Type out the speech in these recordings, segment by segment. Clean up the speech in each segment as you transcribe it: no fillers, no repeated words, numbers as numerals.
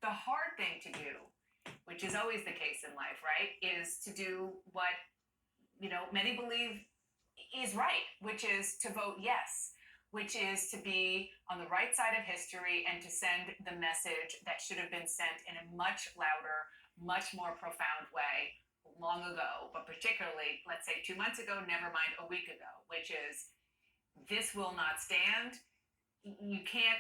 The hard thing to do, which is always the case in life, right, is to do what, many believe is right, which is to vote yes, which is to be on the right side of history and to send the message that should have been sent in a much louder, much more profound way long ago, but particularly, let's say 2 months ago, never mind a week ago, which is this will not stand. You can't,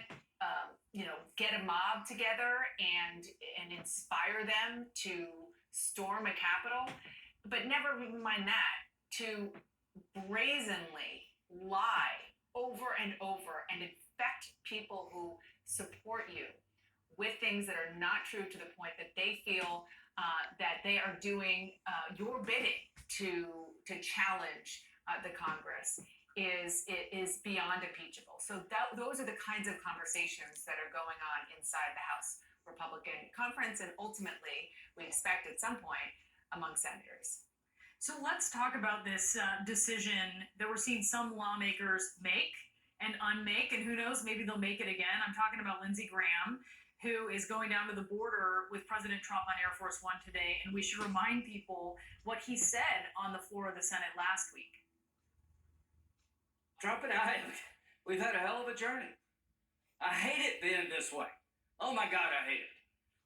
get a mob together and inspire them to storm a Capitol, but never mind that, to brazenly lie over and over and infect people who support you with things that are not true to the point that they feel that they are doing your bidding to challenge the Congress is beyond impeachable. So those are the kinds of conversations that are going on inside the House Republican conference, and ultimately, we expect at some point among senators. So let's talk about this decision that we're seeing some lawmakers make and unmake, and who knows, maybe they'll make it again. I'm talking about Lindsey Graham, who is going down to the border with President Trump on Air Force One today, and we should remind people what he said on the floor of the Senate last week. Trump and I, we've had a hell of a journey. I hate it being this way. Oh my God, I hate it.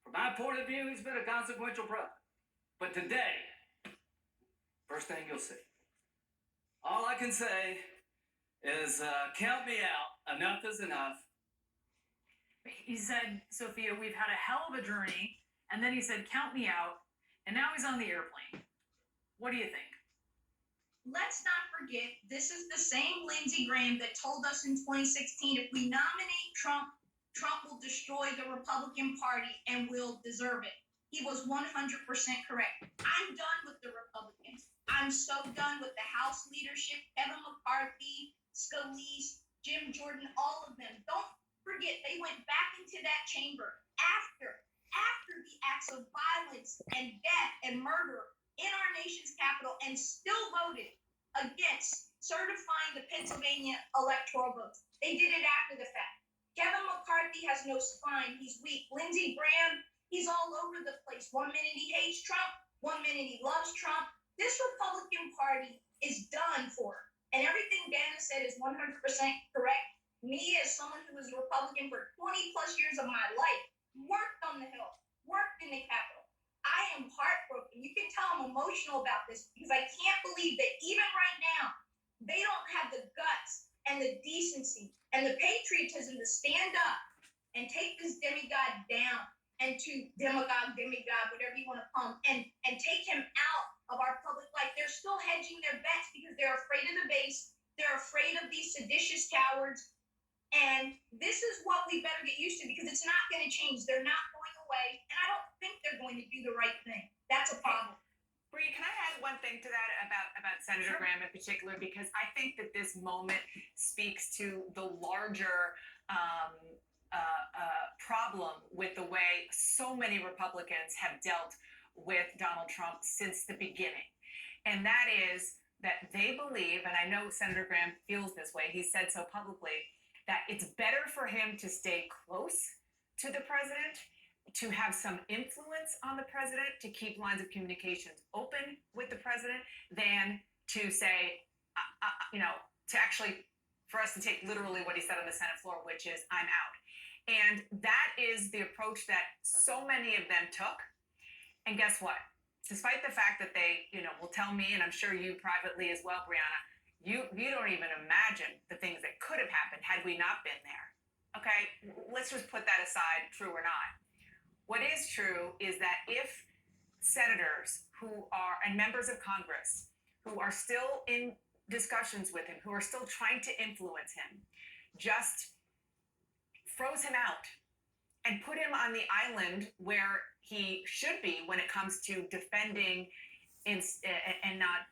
From my point of view, he's been a consequential brother. But today, first thing you'll see. All I can say is count me out. Enough is enough. He said, Sophia, we've had a hell of a journey. And then he said, count me out. And now he's on the airplane. What do you think? Let's not forget, this is the same Lindsey Graham that told us in 2016, if we nominate Trump, Trump will destroy the Republican Party and will deserve it. He was 100% correct. I'm done with the Republicans. I'm so done with the House leadership, Kevin McCarthy, Scalise, Jim Jordan, all of them. Don't forget, they went back into that chamber after the acts of violence and death and murder in our nation's capital and still voted against certifying the Pennsylvania electoral votes. They did it after the fact. Kevin McCarthy has no spine. He's weak. Lindsey Graham, he's all over the place. 1 minute he hates Trump, 1 minute he loves Trump. This Republican Party is done for. And everything Dana said is 100% correct. Me, as someone who was a Republican for 20 plus years of my life, worked on the Hill, worked in the Capitol. I am heartbroken. You can tell I'm emotional about this because I can't believe that even right now, they don't have the guts and the decency and the patriotism to stand up and take this demigod down, and to demigod, whatever you want to call him, and take him out of our public life. They're still hedging their bets because they're afraid of the base. They're afraid of these seditious cowards. And this is what we better get used to, because it's not going to change. They're not going away. And I don't think they're going to do the right thing. That's a problem. Bree, can I add one thing to that about Senator Graham in particular? Because I think that this moment speaks to the larger problem with the way so many Republicans have dealt with Donald Trump since the beginning. And that is that they believe, and I know Senator Graham feels this way, he said so publicly, that it's better for him to stay close to the president, to have some influence on the president, to keep lines of communications open with the president, than to say, to actually, for us to take literally what he said on the Senate floor, which is, I'm out. And that is the approach that so many of them took. And guess what? Despite the fact that they, will tell me, and I'm sure you privately as well, Brianna, you don't even imagine the things that could have happened had we not been there. Okay, let's just put that aside, true or not. What is true is that if senators who are, and members of Congress, who are still in discussions with him, who are still trying to influence him, just froze him out and put him on the island where he should be when it comes to defending and not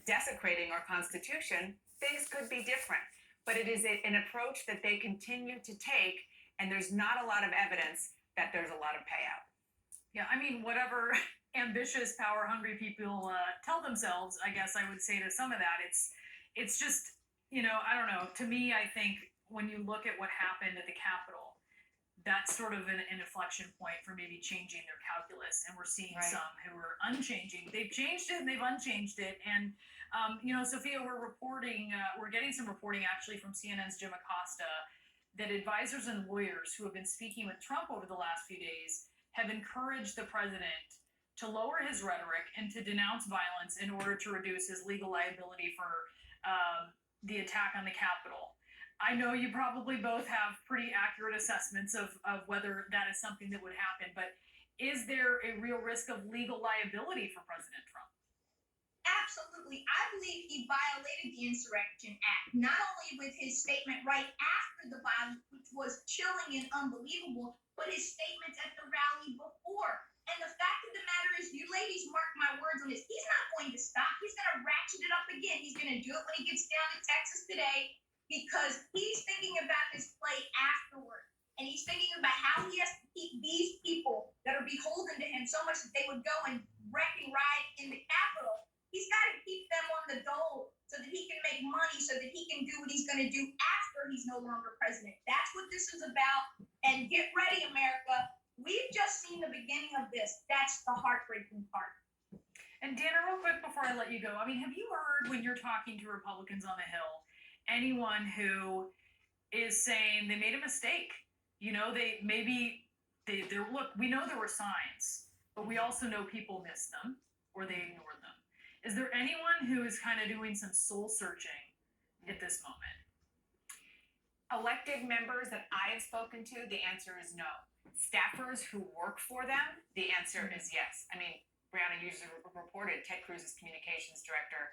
desecrating our Constitution, things could be different. But it is an approach that they continue to take, and there's not a lot of evidence that there's a lot of payout. Yeah, I mean, whatever ambitious, power-hungry people tell themselves, I guess I would say to some of that, it's just, I don't know. To me, I think when you look at what happened at the Capitol, that's sort of an inflection point for maybe changing their calculus. And we're seeing Right. some who are unchanging. They've changed it and they've unchanged it. And, Sophia, we're getting some reporting actually from CNN's Jim Acosta that advisors and lawyers who have been speaking with Trump over the last few days have encouraged the president to lower his rhetoric and to denounce violence in order to reduce his legal liability for the attack on the Capitol. I know you probably both have pretty accurate assessments of whether that is something that would happen, but is there a real risk of legal liability for President Trump? Absolutely. I believe he violated the Insurrection Act, not only with his statement right after the violence, which was chilling and unbelievable, but his statements at the rally before. And the fact of the matter is, you ladies mark my words on this, he's not going to stop. He's going to ratchet it up again. He's going to do it when he gets down to Texas today, because he's thinking about his play afterward. And he's thinking about how he has to keep these people that are beholden to him so much that they would go and wreck and riot in the Capitol. He's got to keep them on the dole so that he can make money, so that he can do what he's going to do after he's no longer president. That's what this is about. And get ready, America. We've just seen the beginning of this. That's the heartbreaking part. And Dana, real quick before I let you go, I mean, have you heard when you're talking to Republicans on the Hill, anyone who is saying they made a mistake? They're look, we know there were signs, but we also know people missed them or they ignored them. Is there anyone who is kind of doing some soul searching at this moment? Elected members that I have spoken to, the answer is no. Staffers who work for them, the answer is yes. I mean, Brianna usually reported Ted Cruz's communications director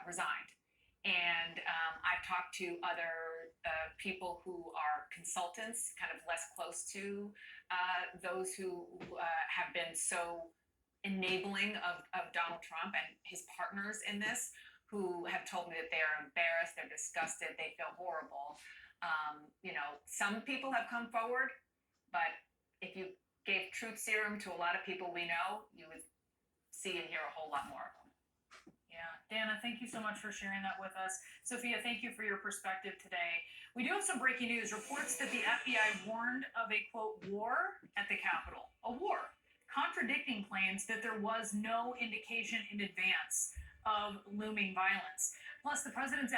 resigned. And I've talked to other people who are consultants, kind of less close to those who have been so enabling of Donald Trump and his partners in this, who have told me that they are embarrassed, they're disgusted, they feel horrible. Some people have come forward, but if you gave truth serum to a lot of people we know, you would see and hear a whole lot more of them. Yeah, Dana, thank you so much for sharing that with us. Sophia, thank you for your perspective today. We do have some breaking news. Reports that the FBI warned of a, quote, war at the Capitol. A war. Contradicting claims that there was no indication in advance of looming violence. Plus, the president's